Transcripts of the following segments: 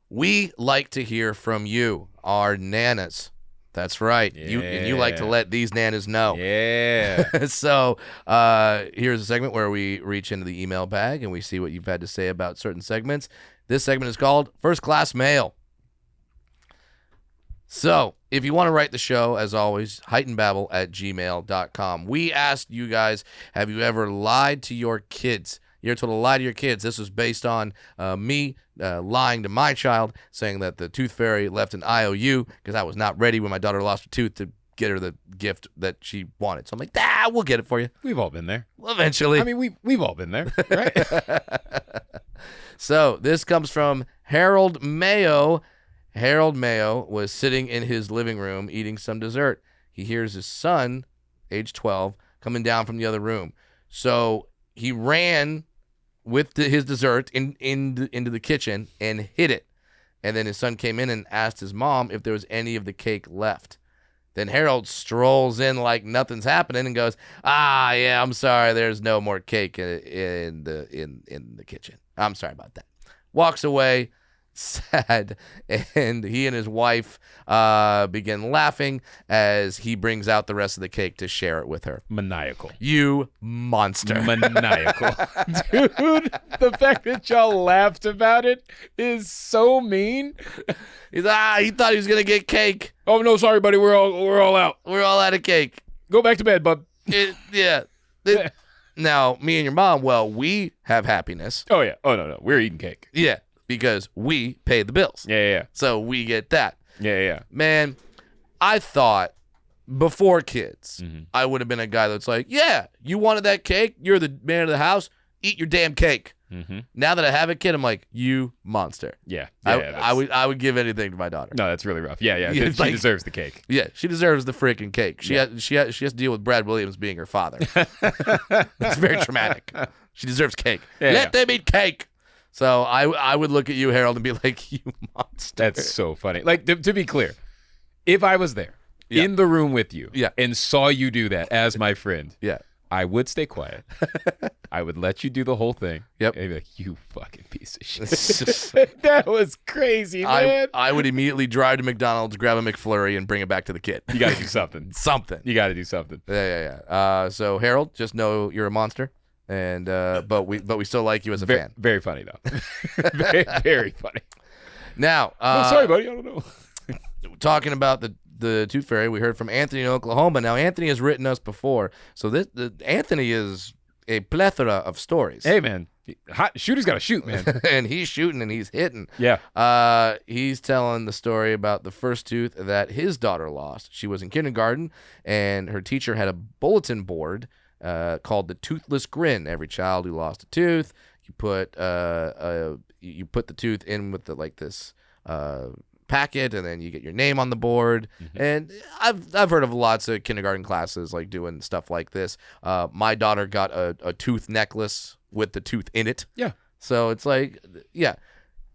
We like to hear from you, our nanas. That's right. Yeah. You like to let these nanas know. Yeah. So here's a segment where we reach into the email bag and we see what you've had to say about certain segments. This segment is called First Class Mail. So if you want to write the show, as always, HeightenedBabble@gmail.com. We asked you guys, have you ever lied to your kids? You ever told a lie to your kids? This was based on me lying to my child, saying that the tooth fairy left an IOU because I was not ready when my daughter lost her tooth to get her the gift that she wanted. So I'm like, we'll get it for you. We've all been there. Well, eventually. I mean, we've all been there, right? So this comes from Harold Mayo. Harold Mayo was sitting in his living room eating some dessert. He hears his son, age 12, coming down from the other room. So he ran with his dessert into the kitchen and hid it. And then his son came in and asked his mom if there was any of the cake left. Then Harold strolls in like nothing's happening and goes, yeah, I'm sorry, there's no more cake in the kitchen. I'm sorry about that. Walks away, sad, and he and his wife begin laughing as he brings out the rest of the cake to share it with her. Maniacal. You monster. Maniacal. Dude, the fact that y'all laughed about it is so mean. He's he thought he was gonna get cake. Oh no, sorry, buddy. We're all out. We're all out of cake. Go back to bed, bub. Now, me and your mom, well, we have happiness. Oh yeah. Oh no. We're eating cake. Yeah, because we pay the bills. Yeah. So we get that. Yeah. Man, I thought before kids, Mm-hmm. I would have been a guy that's like, yeah, you wanted that cake? You're the man of the house. Eat your damn cake. Mm-hmm. Now that I have a kid, I'm like, you monster. Yeah. I would give anything to my daughter. No, that's really rough. Yeah. Yeah, She deserves the cake. Yeah, she deserves the freaking cake. She has to deal with Brad Williams being her father. It's very traumatic. She deserves cake. Let them eat cake. So I would look at you, Harold, and be like, you monster. That's so funny. Like, to be clear, if I was there in the room with you and saw you do that as my friend, I would stay quiet. I would let you do the whole thing. Yep. And be like, you fucking piece of shit. That was crazy, man. I would immediately drive to McDonald's, grab a McFlurry, and bring it back to the kid. You got to do something. Something. You got to do something. Yeah. So, Harold, just know you're a monster. And but we still like you as a fan. Very funny though. very, very funny. Now, sorry, buddy. I don't know. Talking about the Tooth Fairy, we heard from Anthony in Oklahoma. Now, Anthony has written us before, so Anthony is a plethora of stories. Hey, man, shooter's got to shoot, man. And he's shooting and he's hitting. Yeah. He's telling the story about the first tooth that his daughter lost. She was in kindergarten, and her teacher had a bulletin board called the Toothless Grin. Every child who lost a tooth, you put the tooth in with this packet, and then you get your name on the board. Mm-hmm. And I've heard of lots of kindergarten classes like doing stuff like this. My daughter got a tooth necklace with the tooth in it. Yeah. So it's like,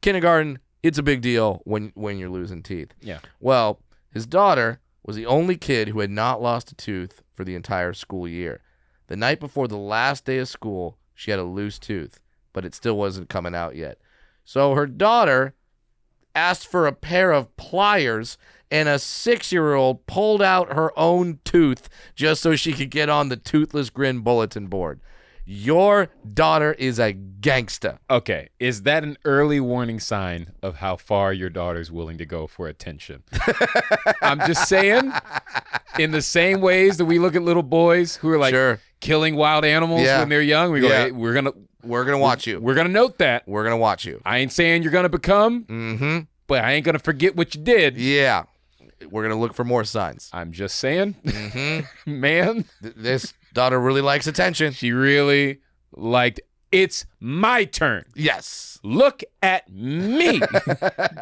kindergarten, it's a big deal when you're losing teeth. Yeah. Well, his daughter was the only kid who had not lost a tooth for the entire school year. The night before the last day of school, she had a loose tooth, but it still wasn't coming out yet. So her daughter asked for a pair of pliers, and a 6-year-old pulled out her own tooth just so she could get on the Toothless Grin bulletin board. Your daughter is a gangsta. Okay, is that an early warning sign of how far your daughter's willing to go for attention? I'm just saying, in the same ways that we look at little boys who are like killing wild animals when they're young, we go, hey, we're gonna watch you. We're gonna note that. We're gonna watch you. I ain't saying you're gonna become, but I ain't gonna forget what you did. Yeah, we're gonna look for more signs. I'm just saying, man. This daughter really likes attention. She really liked. It's my turn. Yes. Look at me.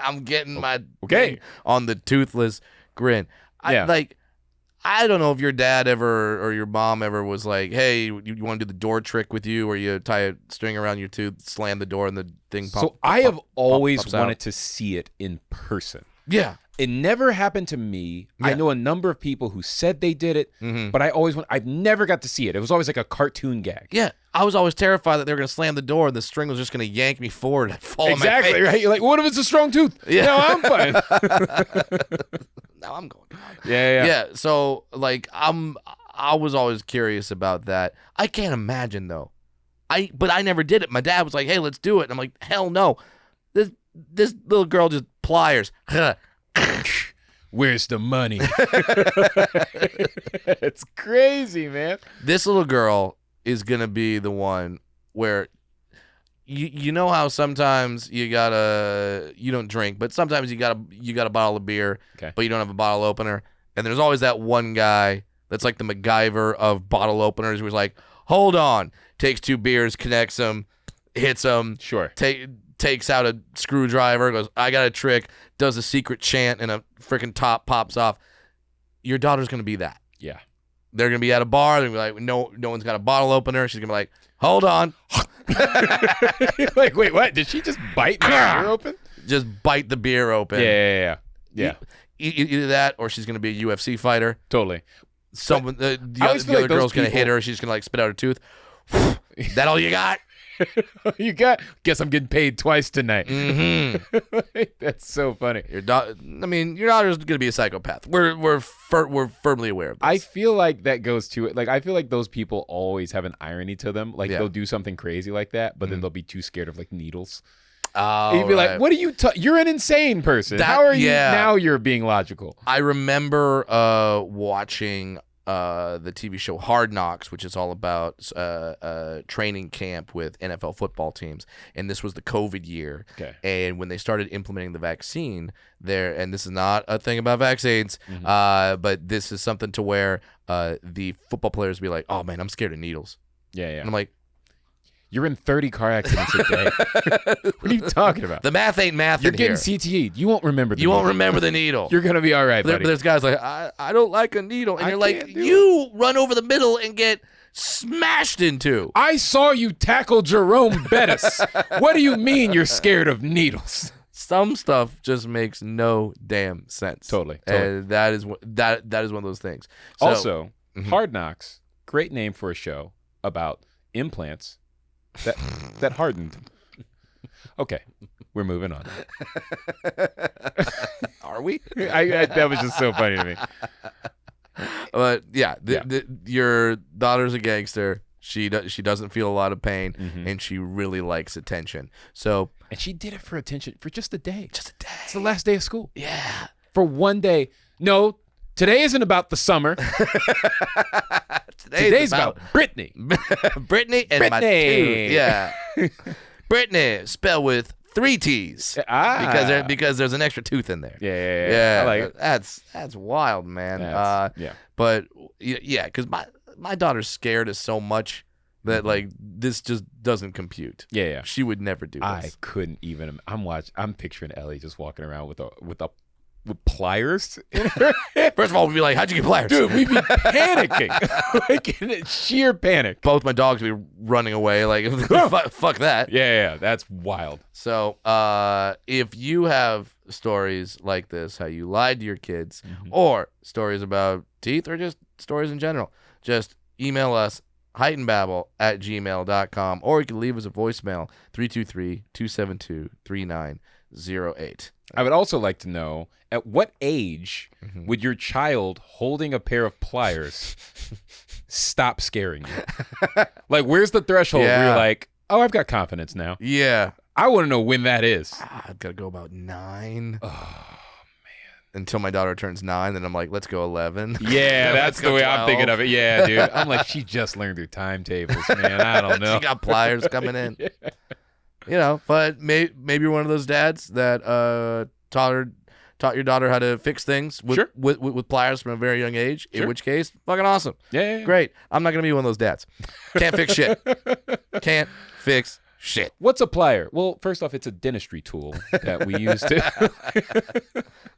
I'm getting my thing on the Toothless Grin. I don't know if your dad ever or your mom ever was like, hey, you want to do the door trick with you, where you tie a string around your tooth, slam the door, and the thing pops. So I have always wanted to see it in person. Yeah. It never happened to me. Yeah. I know a number of people who said they did it, but I've never got to see it. It was always like a cartoon gag. Yeah, I was always terrified that they were going to slam the door and the string was just going to yank me forward and fall on my face. Exactly, right? You're like, what if it's a strong tooth? Yeah. No, I'm fine. Now I'm going down. Yeah. So like I was always curious about that. I can't imagine though. But I never did it. My dad was like, "Hey, let's do it." And I'm like, "Hell no." This little girl just pliers. Where's the money? It's crazy, man. This little girl is gonna be the one where you know how sometimes you don't drink, but sometimes you got a bottle of beer, but you don't have a bottle opener, and there's always that one guy that's like the MacGyver of bottle openers who's like, hold on, takes 2 beers, connects them, hits them, sure, takes out a screwdriver, goes, I got a trick, does a secret chant, and a freaking top pops off. Your daughter's gonna be that. Yeah. They're gonna be at a bar. They're gonna be like, no one's got a bottle opener. She's gonna be like, hold on. Like, wait, what? Did she just bite the beer open? Just bite the beer open. Yeah. Either that, or she's gonna be a UFC fighter. Totally. The other girl's gonna hit her. She's gonna like spit out her tooth. That all you got? You got? Guess I'm getting paid twice tonight. That's so funny. Your daughter's gonna be a psychopath. We're firmly aware of this. I feel like that goes to it. Like, I feel like those people always have an irony to them. Like, they'll do something crazy like that, but then they'll be too scared of like needles. Oh, and you'd be like, what are you? You're an insane person. How are you now? You're being logical. I remember watching the TV show Hard Knocks, which is all about training camp with NFL football teams. And this was the COVID year. Okay. And when they started implementing the vaccine there, and this is not a thing about vaccines, but this is something to where the football players be like, oh man, I'm scared of needles. Yeah. And I'm like, you're in 30 car accidents a day. What are you talking about? The math ain't math. You're getting CTE. You won't remember the needle. You won't remember the needle. You're going to be all right, buddy. But there's guys like, I don't like a needle. And you're like, you run over the middle and get smashed into. I saw you tackle Jerome Bettis. What do you mean you're scared of needles? Some stuff just makes no damn sense. Totally. And that is one of those things. So, also, Hard Knocks, great name for a show about implants that hardened. Okay, we're moving on. Are we? That was just so funny to me. But your daughter's a gangster. She doesn't feel a lot of pain, and she really likes attention. And she did it for attention for just a day. Just a day. It's the last day of school. Yeah. For one day. No, today isn't about the summer. Today's about Brittany. Brittany and my tooth. Yeah. Brittany, spelled with 3 T's. Because there's an extra tooth in there. Yeah. I like it. That's wild, man. Yeah. But because my daughter's scared of so much that like this just doesn't compute. Yeah. She would never do this. I couldn't even. I'm picturing Ellie just walking around with pliers in her head. First of all, we'd be like, how'd you get pliers? Dude, we'd be panicking. Like in sheer panic. Both my dogs would be running away like, fuck that. Yeah, that's wild. So if you have stories like this, how you lied to your kids, or stories about teeth, or just stories in general, just email us, HeightenedBabble@gmail.com, or you can leave us a voicemail, 323-272-3908. I would also like to know, at what age would your child holding a pair of pliers stop scaring you? Like, where's the threshold where you're like, oh, I've got confidence now? Yeah. I want to know when that is. I've got to go about 9. Oh, man. Until my daughter turns 9, then I'm like, let's go 11. Yeah, that's the way 12. I'm thinking of it. Yeah, dude. I'm like, she just learned her timetables, man. I don't know. She got pliers coming in. Yeah. You know, but maybe you're one of those dads that taught your daughter how to fix things with pliers from a very young age, in which case, fucking awesome. Yeah. Great. I'm not going to be one of those dads. Can't fix shit. Can't fix shit. What's a plier? Well, first off, it's a dentistry tool that we use to...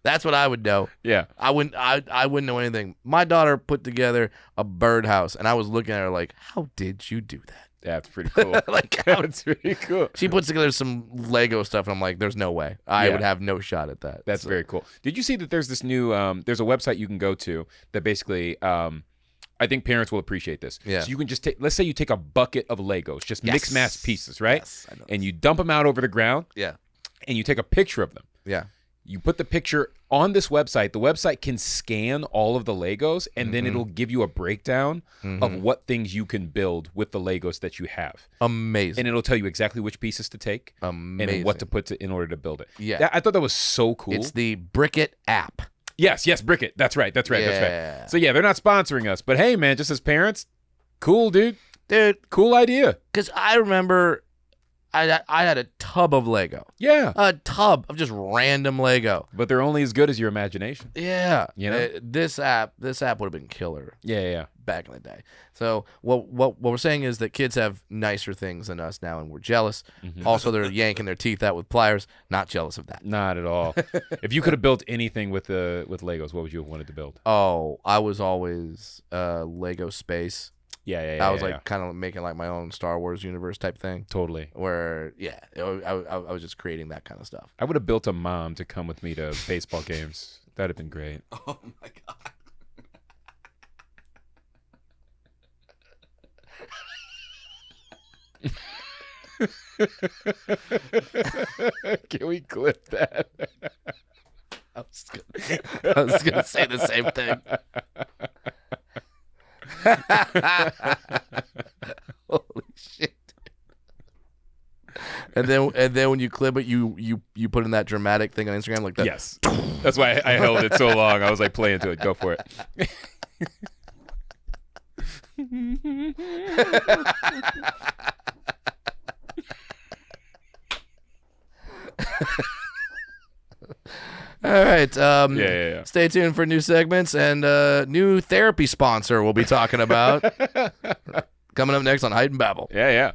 That's what I would know. Yeah. I wouldn't know anything. My daughter put together a birdhouse, and I was looking at her like, how did you do that? That's pretty cool. Like, that's pretty cool. She puts together some Lego stuff, and I'm like, there's no way. I would have no shot at that. That's very cool. Did you see that there's this new, there's a website you can go to that basically, I think parents will appreciate this. Yeah. So you can just take, let's say you take a bucket of Legos, just mixed match pieces, right? Yes, I know. And you dump them out over the ground. Yeah. And you take a picture of them. Yeah. You put the picture on this website. The website can scan all of the Legos, and then it'll give you a breakdown of what things you can build with the Legos that you have. Amazing. And it'll tell you exactly which pieces to take and what to put in order to build it. Yeah. I thought that was so cool. It's the Brickit app. Yes, Brickit. That's right. So yeah, they're not sponsoring us, but hey, man, just as parents, cool, dude, cool idea. Because I remember I had a tub of Lego. Yeah, a tub of just random Lego. But they're only as good as your imagination. Yeah, you know, this app would have been killer. Yeah. Back in the day. So what we're saying is that kids have nicer things than us now, and we're jealous. Also, they're yanking their teeth out with pliers. Not jealous of that. Not at all. If you could have built anything with Legos, what would you have wanted to build? Oh, I was always Lego space. Yeah. I was like kind of making like my own Star Wars universe type thing. Totally. Where I was just creating that kind of stuff. I would have built a mom to come with me to baseball games. That'd have been great. Oh my god. Can we clip that? I was gonna say the same thing. Holy shit! And then when you clip it, you put in that dramatic thing on Instagram like that. Yes, that's why I held it so long. I was like, play into it. Go for it. All right. Yeah. Stay tuned for new segments and new therapy sponsor we'll be talking about. Coming up next on Heightened Babble. Yeah.